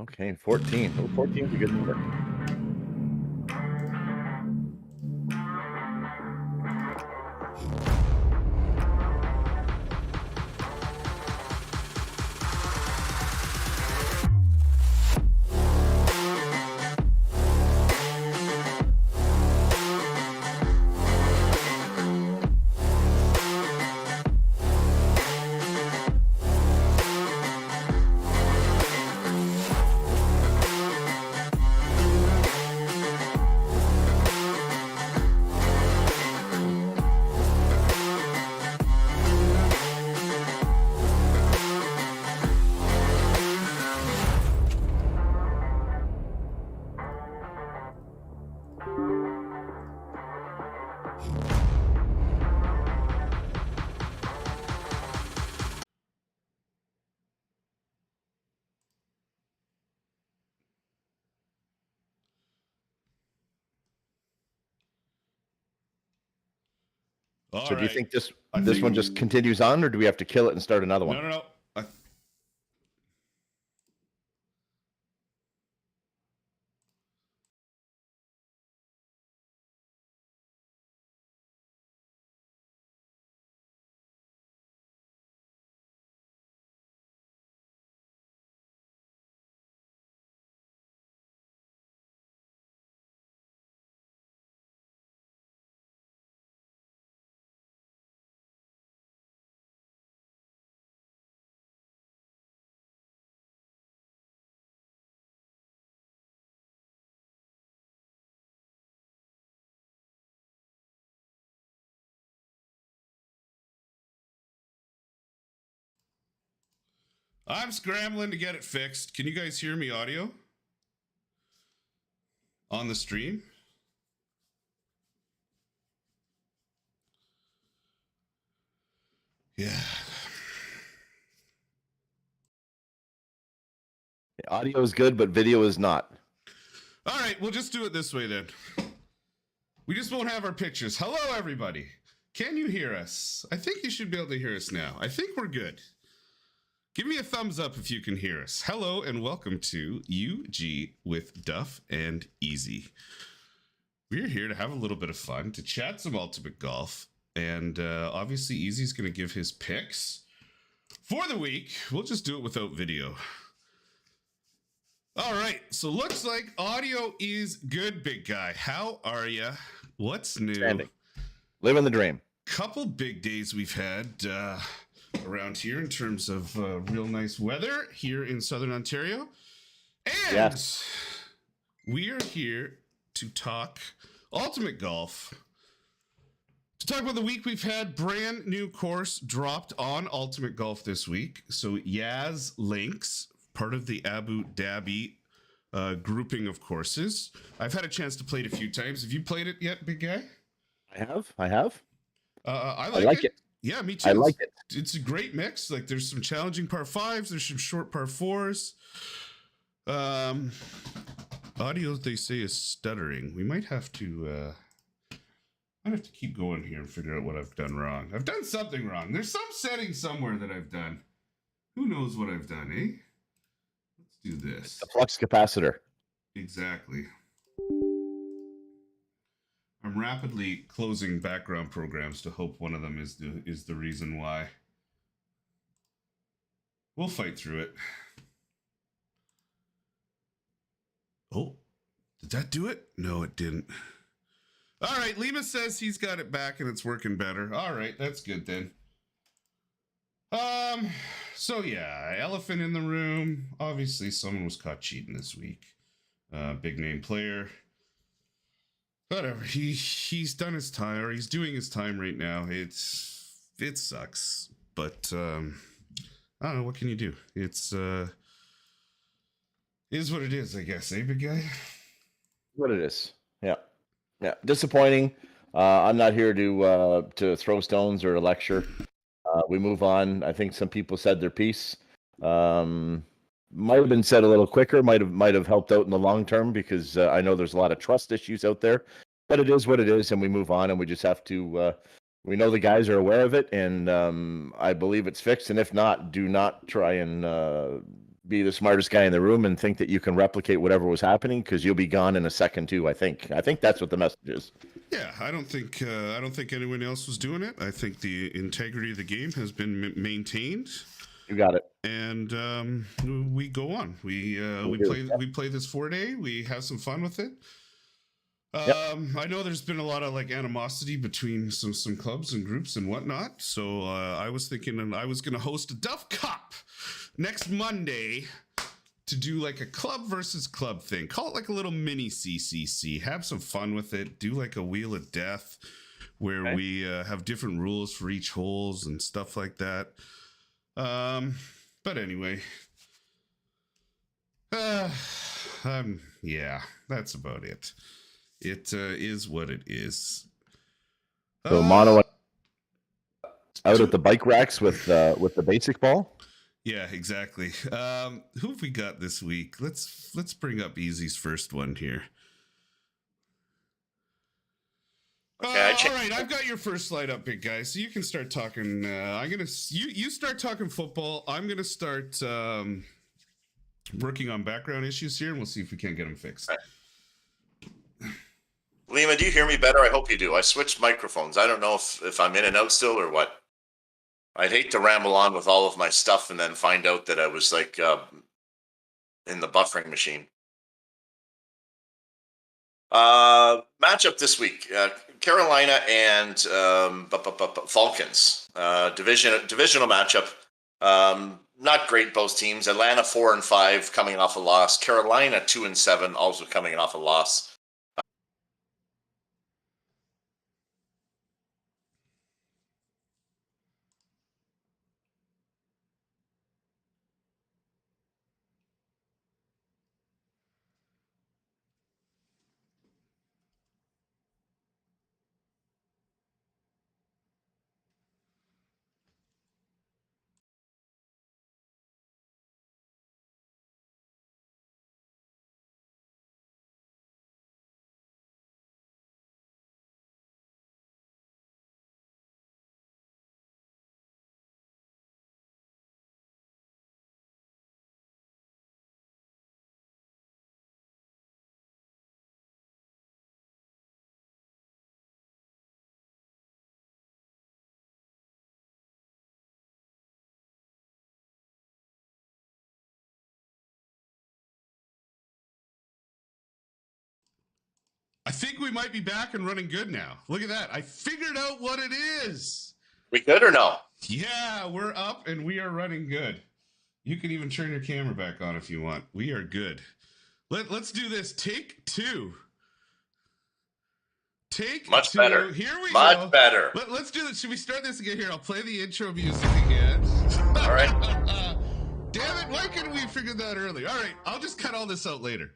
Okay, 14. Oh, 14 is a good number. All So do you right. think this one just continues on, or do we have to kill it and start another one? No. I'm scrambling to get it fixed. Can you guys hear me audio on the stream? Yeah. Audio is good, but video is not. All right, we'll just do it this way then. We just won't have our pictures. Hello, everybody. Can you hear us? I think you should be able to hear us now. I think we're good. Give me a thumbs up if you can hear us. Hello and welcome to UG with Duff and Eazzzy. We're here to have a little bit of fun, to chat some ultimate golf, and obviously Eazzy's going to give his picks for the week. We'll just do it without video. All right, so looks like audio is good, big guy. How are you? What's new? Standing. Living the dream. Couple big days we've had around here in terms of real nice weather here in Southern Ontario. And yes, we are here to talk ultimate golf. To talk about the week we've had, brand new course dropped on Ultimate Golf this week. So Yaz Links, part of the Abu Dhabi grouping of courses. I've had a chance to play it a few times. Have you played it yet, big guy? I have. I like it. Yeah, me too. I like it. It's a great mix. Like, there's some challenging par fives. There's some short par fours. Audio, they say, is stuttering. We might have to keep going here and figure out what I've done wrong. I've done something wrong. There's some setting somewhere that I've done. Who knows what I've done, eh? Let's do this. The flux capacitor. Exactly. I'm rapidly closing background programs to hope one of them is the reason why. We'll fight through it. Oh, did that do it? No, it didn't. All right, Lima says he's got it back and it's working better. All right, that's good then. So yeah, elephant in the room. Obviously, someone was caught cheating this week. Big name player. Whatever. He's done his time, or he's doing his time right now. It sucks, but I don't know. What can you do? It's is what it is, I guess. Eh, big guy? What it is. Yeah. Disappointing. I'm not here to throw stones or lecture. We move on. I think some people said their piece. Might have been said a little quicker. Might have helped out in the long term, because I know there's a lot of trust issues out there. But it is what it is, and we move on, and we just have to. We know the guys are aware of it, and I believe it's fixed. And if not, do not try and be the smartest guy in the room and think that you can replicate whatever was happening, because you'll be gone in a second too. I think that's what the message is. Yeah, I don't think anyone else was doing it. I think the integrity of the game has been maintained. You got it. And we go on. We play this 4-day. We have some fun with it. I know there's been a lot of like animosity between some clubs and groups and whatnot. So I was thinking I was going to host a Duff Cup next Monday to do like a club versus club thing. Call it like a little mini CCC. Have some fun with it. Do like a Wheel of Death where we have different rules for each holes and stuff like that. But anyway, yeah, that's about it. It is what it is. So mono out at the bike racks with the basic ball. Yeah, exactly. Who have we got this week? Let's bring up Eazzy's first one here. Okay, all right, I've got your first slide up, big guy. So you can start talking. You start talking football. I'm gonna start working on background issues here, and we'll see if we can't get them fixed. Right. Lima, do you hear me better? I hope you do. I switched microphones. I don't know if I'm in and out still or what. I'd hate to ramble on with all of my stuff and then find out that I was like in the buffering machine. Matchup this week: Carolina and Falcons. Divisional matchup. Not great, both teams. Atlanta 4-5, coming off a loss. Carolina 2-7, also coming off a loss. I think we might be back and running good now. Look at that. I figured out what it is. We good or no? Yeah, we're up and we are running good. You can even turn your camera back on if you want. We are good. Let's do this. Take two. Much better. Here we go. Much better. Let's do this. Should we start this again? Here, I'll play the intro music again. All right. Damn it. Why couldn't we figure that early? All right. I'll just cut all this out later.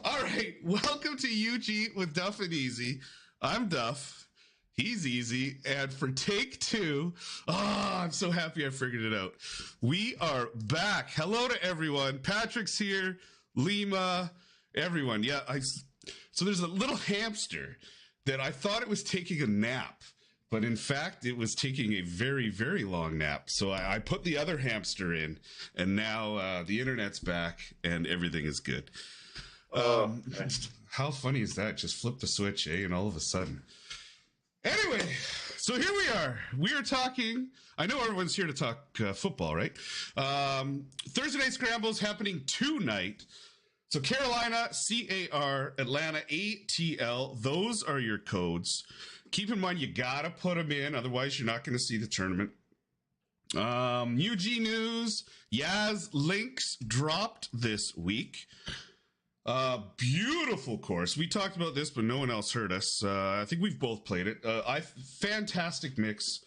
All right, welcome to UG with Duff and Eazzzy. I'm Duff, he's Eazzzy, and for take two, I'm so happy I figured it out. We are back. Hello to everyone. Patrick's here, Lima, everyone. Yeah, so there's a little hamster that I thought it was taking a nap, but in fact, it was taking a very, very long nap. So I put the other hamster in, and now the internet's back, and everything is good. How funny is that? Just flip the switch, and all of a sudden. Anyway, so here we are. We are talking. I know everyone's here to talk football, right? Thursday night scrambles happening tonight. So Carolina, CAR, Atlanta, ATL. Those are your codes. Keep in mind, you gotta put them in, otherwise you're not going to see the tournament. UG news: Yaz links dropped this week. Beautiful course. We talked about this, but no one else heard us. I think we've both played it. Fantastic mix.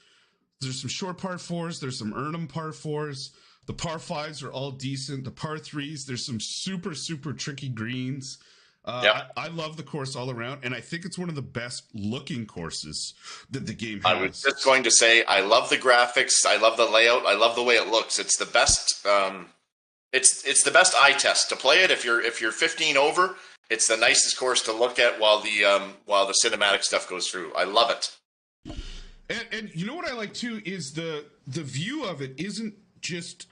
There's some short par fours. There's some earn-em par fours. The par fives are all decent. The par threes, there's some super, super tricky greens. I love the course all around, and I think it's one of the best looking courses that the game has. I was just going to say, I love the graphics. I love the layout. I love the way it looks. It's the best. It's the best eye test to play it. If you're 15 over, it's the nicest course to look at while the cinematic stuff goes through. I love it. And you know what I like too is the view of it isn't just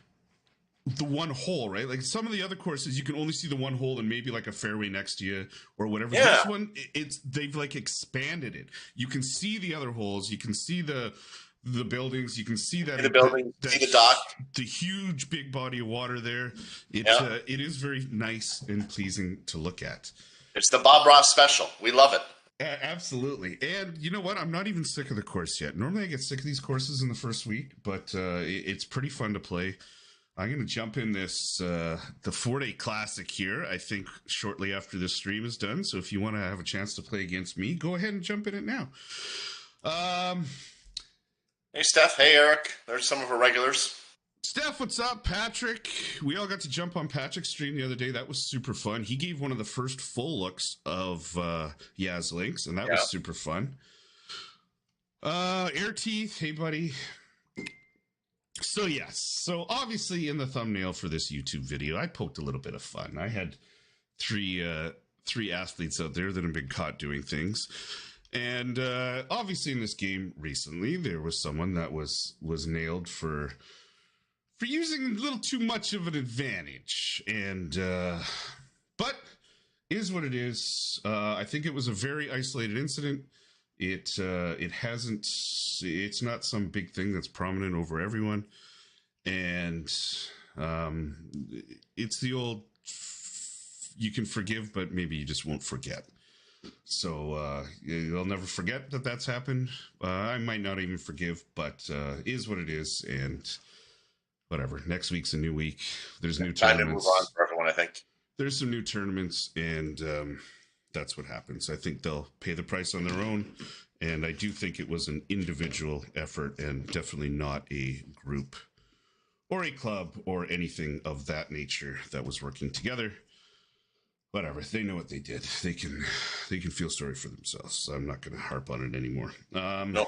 the one hole, right? Like some of the other courses, you can only see the one hole and maybe like a fairway next to you or whatever. Yeah. This one, they've like expanded it. You can see the other holes. You can see the buildings. You can see that the building, see the dock, the huge big body of water there. It is very nice and pleasing to look at. It's the Bob Ross special. We love it. Absolutely. And you know what? I'm not even sick of the course yet. Normally I get sick of these courses in the first week, but it's pretty fun to play. I'm going to jump in this, the 4-day classic here, I think shortly after this stream is done. So if you want to have a chance to play against me, go ahead and jump in it now. Hey, Steph. Hey, Eric. There's some of our regulars. Steph, what's up? Patrick. We all got to jump on Patrick's stream the other day. That was super fun. He gave one of the first full looks of Yaz Links, and that was super fun. Air Teeth, hey, buddy. So, yes. So, obviously, in the thumbnail for this YouTube video, I poked a little bit of fun. I had three athletes out there that have been caught doing things. And obviously, in this game recently, there was someone that was nailed for using a little too much of an advantage. And, but is what it is. I think it was a very isolated incident. It's not some big thing that's prominent over everyone. And, it's the old, you can forgive, but maybe you just won't forget. So, you'll never forget that that's happened. I might not even forgive, but, is what it is. And, whatever. Next week's a new week. There's new time tournaments. to move on for everyone, I think. There's some new tournaments, and that's what happens. I think they'll pay the price on their own, and I do think it was an individual effort and definitely not a group or a club or anything of that nature that was working together. Whatever. They know what they did. They can feel sorry for themselves. So I'm not going to harp on it anymore. No.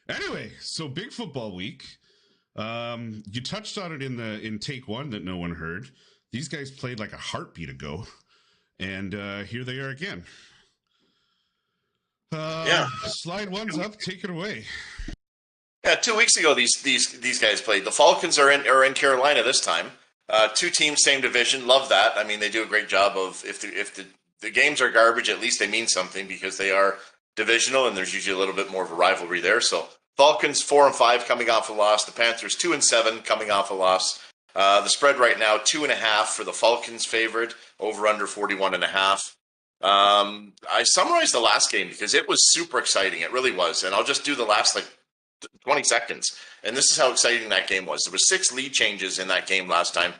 Anyway, so big football week. You touched on it in take one that no one heard. These guys played like a heartbeat ago, and here they are again. Slide one's up. Take it away. Yeah, 2 weeks ago these guys played. The Falcons are in Carolina this time. Two teams, same division. Love that. I mean, they do a great job of if the games are garbage, at least they mean something because they are divisional, and there's usually a little bit more of a rivalry there. So. Falcons 4-5 coming off a loss. The Panthers 2-7 coming off a loss. The spread right now 2.5 for the Falcons favored, over under 41.5. I summarized the last game because it was super exciting. It really was, and I'll just do the last 20 seconds. And this is how exciting that game was. There were 6 lead changes in that game last time.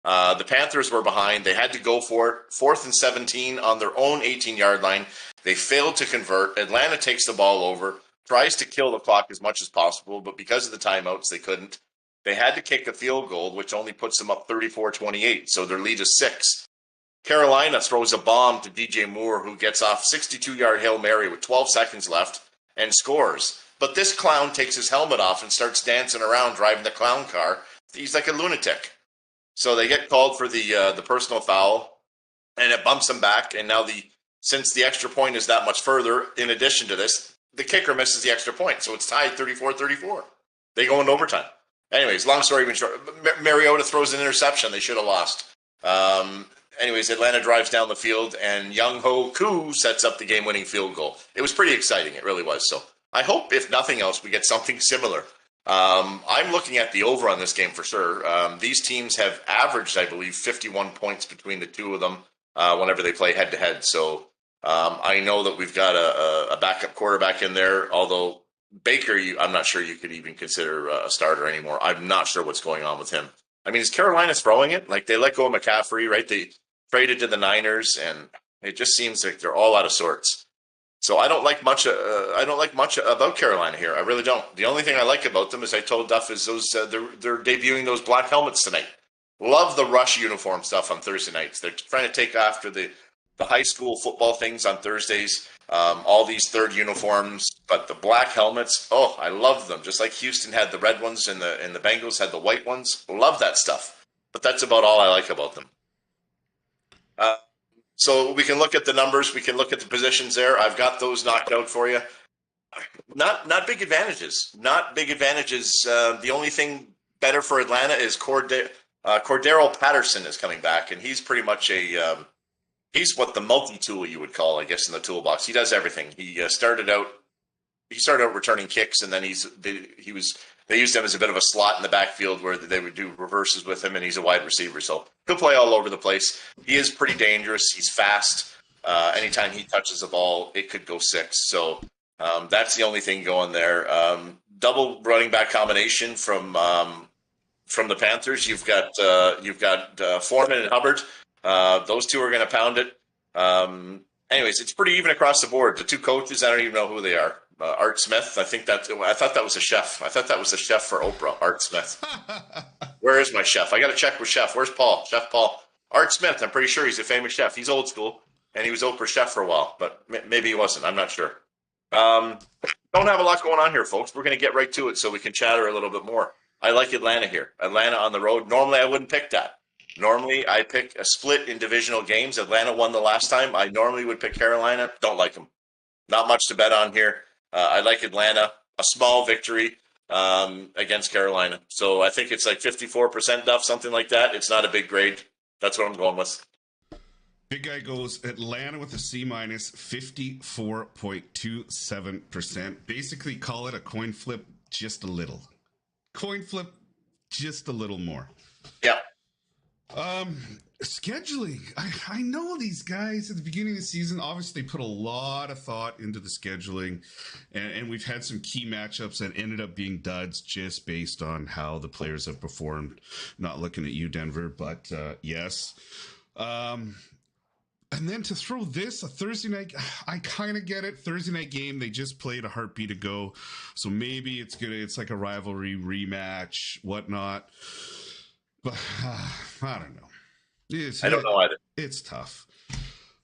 The Panthers were behind. They had to go for it. 4th and 17 on their own 18-yard line. They failed to convert. Atlanta takes the ball over. Tries to kill the clock as much as possible, but because of the timeouts, they couldn't. They had to kick a field goal, which only puts them up 34-28, so their lead is 6. Carolina throws a bomb to DJ Moore, who gets off 62-yard Hail Mary with 12 seconds left and scores. But this clown takes his helmet off and starts dancing around driving the clown car. He's like a lunatic. So they get called for the personal foul, and it bumps them back. And now since the extra point is that much further, in addition to this, the kicker misses the extra point, so it's tied 34-34. They go into overtime. Anyways, long story even short, Mariota throws an interception. They should have lost. Anyways, Atlanta drives down the field, and Young Ho Koo sets up the game-winning field goal. It was pretty exciting. It really was. So I hope, if nothing else, we get something similar. I'm looking at the over on this game for sure. These teams have averaged, I believe, 51 points between the two of them whenever they play head-to-head. So I know that we've got a backup quarterback in there, although Baker, I'm not sure you could even consider a starter anymore. I'm not sure what's going on with him. I mean, is Carolina throwing it? Like, they let go of McCaffrey, right? They traded to the Niners, and it just seems like they're all out of sorts. So I don't like much. I don't like much about Carolina here. I really don't. The only thing I like about them, as I told Duff, is those they're debuting those black helmets tonight. Love the Rush uniform stuff on Thursday nights. They're trying to take after the high school football things on Thursdays, all these third uniforms, but the black helmets, oh, I love them. Just like Houston had the red ones and the Bengals had the white ones. Love that stuff. But that's about all I like about them. So we can look at the numbers. We can look at the positions there. I've got those knocked out for you. Not big advantages. Not big advantages. The only thing better for Atlanta is Cordero Patterson is coming back, and he's pretty much he's what the multi-tool you would call, I guess, in the toolbox. He does everything. He started out returning kicks, and then they used him as a bit of a slot in the backfield where they would do reverses with him, and he's a wide receiver, so he'll play all over the place. He is pretty dangerous. He's fast. Anytime he touches the ball, it could go 6. So that's the only thing going there. Double running back combination from the Panthers. You've got Foreman and Hubbard. Those two are going to pound it. Anyways, it's pretty even across the board. The two coaches, I don't even know who they are. Art Smith, I thought that was a chef. I thought that was the chef for Oprah, Art Smith. Where is my chef? I got to check with Chef. Where's Paul? Chef Paul. Art Smith, I'm pretty sure he's a famous chef. He's old school, and he was Oprah's chef for a while, but maybe he wasn't. I'm not sure. Don't have a lot going on here, folks. We're going to get right to it so we can chatter a little bit more. I like Atlanta here. Atlanta on the road. Normally, I wouldn't pick that. Normally, I pick a split in divisional games. Atlanta won the last time. I normally would pick Carolina. Don't like them. Not much to bet on here. I like Atlanta. A small victory against Carolina. So I think it's like 54% Duff, something like that. It's not a big grade. That's what I'm going with. Big guy goes Atlanta with a C-, 54.27%. Basically, call it a coin flip just a little. Coin flip just a little more. Yeah. Scheduling. I know these guys at the beginning of the season obviously put a lot of thought into the scheduling, and we've had some key matchups that ended up being duds just based on how the players have performed. Not looking at you, Denver, but yes. And then to throw this, a Thursday night, I kind of get it. Thursday night game, they just played a heartbeat ago. So maybe it's like a rivalry rematch, whatnot. But I don't know. I don't know either. It's tough.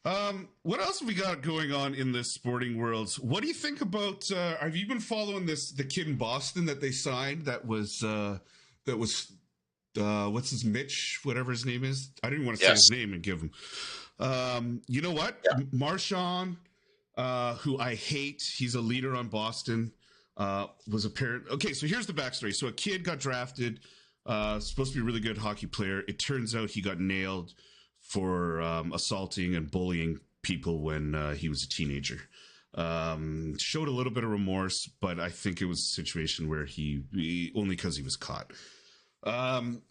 What else have we got going on in this sporting world? What do you think about, have you been following the kid in Boston that they signed that was what's his Mitch, whatever his name is? I didn't want to say his name and give him. You know what? Yeah. Marshawn, who I hate, he's a leader on Boston, was a parent. Okay, so here's the backstory. So a kid got drafted, supposed to be a really good hockey player. It turns out he got nailed for assaulting and bullying people when he was a teenager. Showed a little bit of remorse, but I think it was a situation where he only because he was caught. And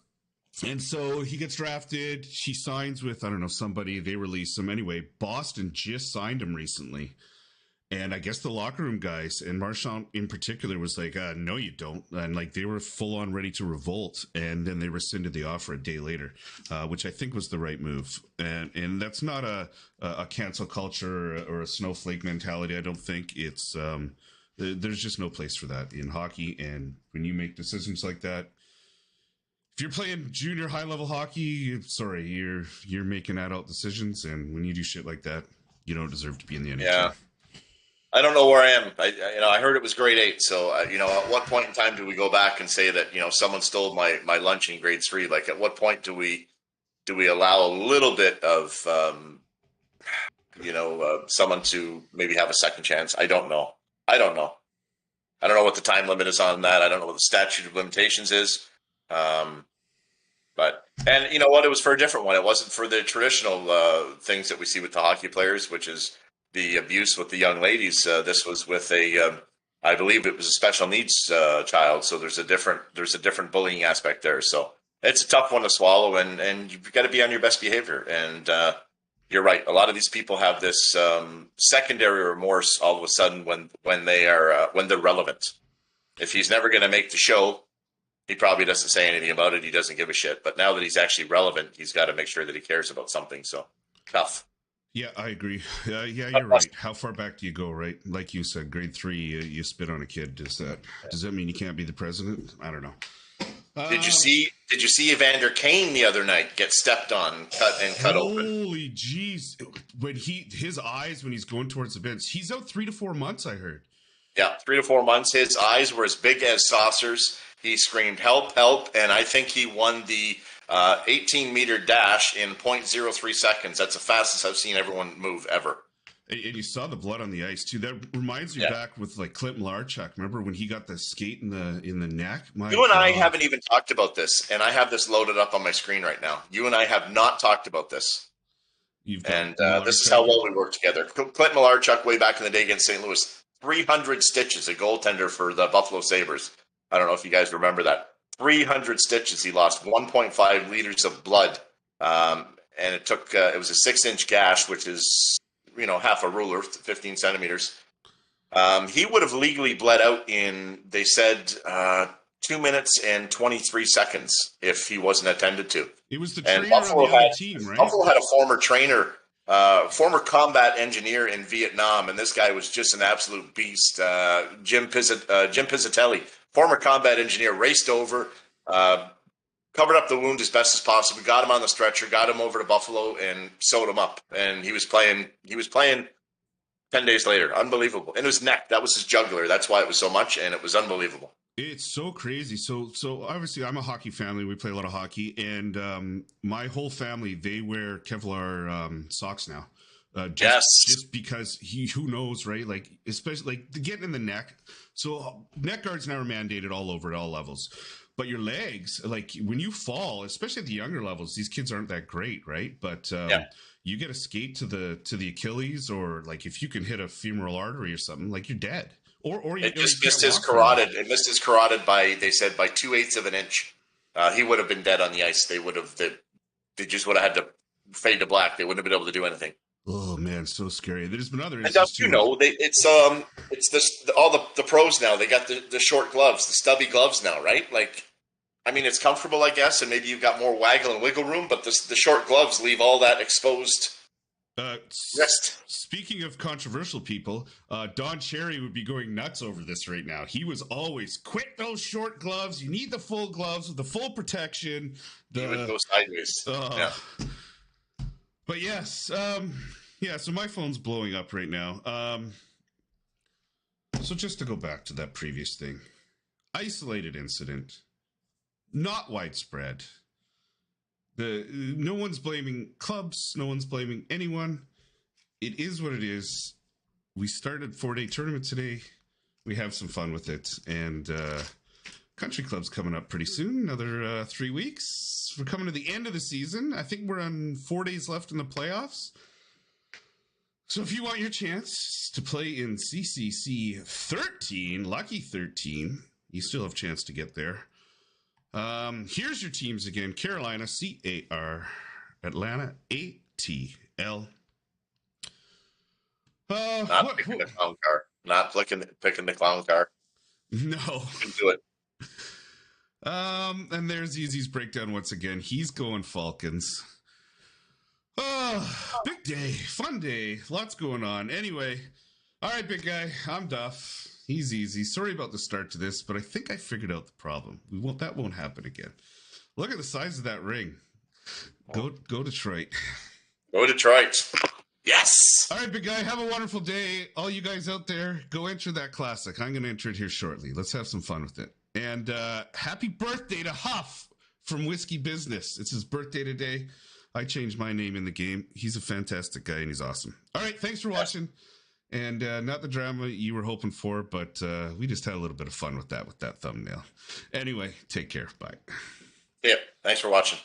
so he gets drafted. He signs with, I don't know, somebody. They release him. Anyway, Boston just signed him recently. And I guess the locker room guys, and Marchand in particular, was like, no, you don't. And like they were full on ready to revolt. And then they rescinded the offer a day later, which I think was the right move. And that's not a cancel culture or a snowflake mentality. I don't think it's there's just no place for that in hockey. And when you make decisions like that, if you're playing junior high level hockey, sorry, you're making adult decisions. And when you do shit like that, you don't deserve to be in the NHL. Yeah. I don't know where I am. I heard it was grade 8. So, at what point in time do we go back and say that, someone stole my lunch in grade 3? Like, at what point do we allow a little bit of, someone to maybe have a second chance? I don't know. I don't know what the time limit is on that. I don't know what the statute of limitations is. And you know what? It was for a different one. It wasn't for the traditional things that we see with the hockey players, which is the abuse with the young ladies. This was with I believe it was a special needs child. So there's a different bullying aspect there. So it's a tough one to swallow, and you've got to be on your best behavior. And you're right. A lot of these people have this secondary remorse all of a sudden when they're relevant. If he's never going to make the show, he probably doesn't say anything about it. He doesn't give a shit. But now that he's actually relevant, he's got to make sure that he cares about something. So tough. Yeah, I agree. Yeah, you're right. How far back do you go, right? Like you said, grade 3, you spit on a kid. Does that mean you can't be the president? I don't know. Did you see Evander Kane the other night get stepped on, cut open? Holy jeez. When his eyes when he's going towards the bench, he's out 3 to 4 months, I heard. Yeah, 3 to 4 months. His eyes were as big as saucers. He screamed, "Help, help," and I think he won the 18-meter dash in 0.03 seconds. That's the fastest I've seen everyone move ever. And you saw the blood on the ice too. That reminds me back with like Clint Malarchuk. Remember when he got the skate in the neck? You and I haven't even talked about this, and I have this loaded up on my screen right now. You and I have not talked about this. And this is how well we work together. Clint Malarchuk, way back in the day against St. Louis, 300 stitches, a goaltender for the Buffalo Sabres. I don't know if you guys remember that. 300 stitches. He lost 1.5 liters of blood, and it took. It was a 6-inch gash, which is half a ruler, 15 centimeters. He would have legally bled out in, they said, 2 minutes and 23 seconds if he wasn't attended to. It was the trainer on the other team, right? Buffalo had a former trainer, former combat engineer in Vietnam, and this guy was just an absolute beast. Jim Pizzatelli, former combat engineer, raced over, covered up the wound as best as possible, got him on the stretcher, got him over to Buffalo, and sewed him up. And he was playing 10 days later. Unbelievable. And it was neck. That was his jugular. That's why it was so much, and it was unbelievable. It's so crazy. So obviously I'm a hockey family. We play a lot of hockey, and my whole family, they wear Kevlar socks now. Just because who knows, right? Like, especially like the getting in the neck. So neck guards now are mandated all over at all levels. But your legs, like when you fall, especially at the younger levels, these kids aren't that great, right? But you get a skate to the Achilles, or like if you can hit a femoral artery or something, like you're dead. Or it just missed his carotid. It missed his carotid by 2/8 of an inch. He would have been dead on the ice. They just would have had to fade to black. They wouldn't have been able to do anything. Oh man, so scary. There's been other instances too. It's this all the pros now. They got the short gloves, the stubby gloves now, right? Like, I mean, it's comfortable, I guess, and maybe you've got more waggle and wiggle room. But the short gloves leave all that exposed. Speaking of controversial people, Don Cherry would be going nuts over this right now. He was always, quit those short gloves. You need the full gloves with the full protection. He would go sideways. But yes, so my phone's blowing up right now. So just to go back to that previous thing, isolated incident, not widespread. No one's blaming clubs. No one's blaming anyone. It is what it is. We started 4-day tournament today. We have some fun with it. And country club's coming up pretty soon. Another 3 weeks. We're coming to the end of the season. I think we're on 4 days left in the playoffs. So if you want your chance to play in CCC 13, Lucky 13, you still have a chance to get there. Here's your teams again. Carolina, CAR. Atlanta, ATL. Not picking the clown car. Not picking the clown car. No. Couldn't do it. And there's Eazzy's breakdown once again. He's going Falcons. Big day. Fun day. Lots going on. Anyway. All right, big guy. I'm Duff. He's Eazzzy. Sorry about the start to this, but I think I figured out the problem. That won't happen again. Look at the size of that ring. Go Detroit. Go Detroit. Yes. All right, big guy. Have a wonderful day. All you guys out there, go enter that classic. I'm going to enter it here shortly. Let's have some fun with it. And happy birthday to Huff from Whiskey Business. It's his birthday today. I changed my name in the game. He's a fantastic guy, and he's awesome. All right, thanks for watching. And not the drama you were hoping for, but we just had a little bit of fun with that thumbnail. Anyway, take care. Bye. Yeah, thanks for watching.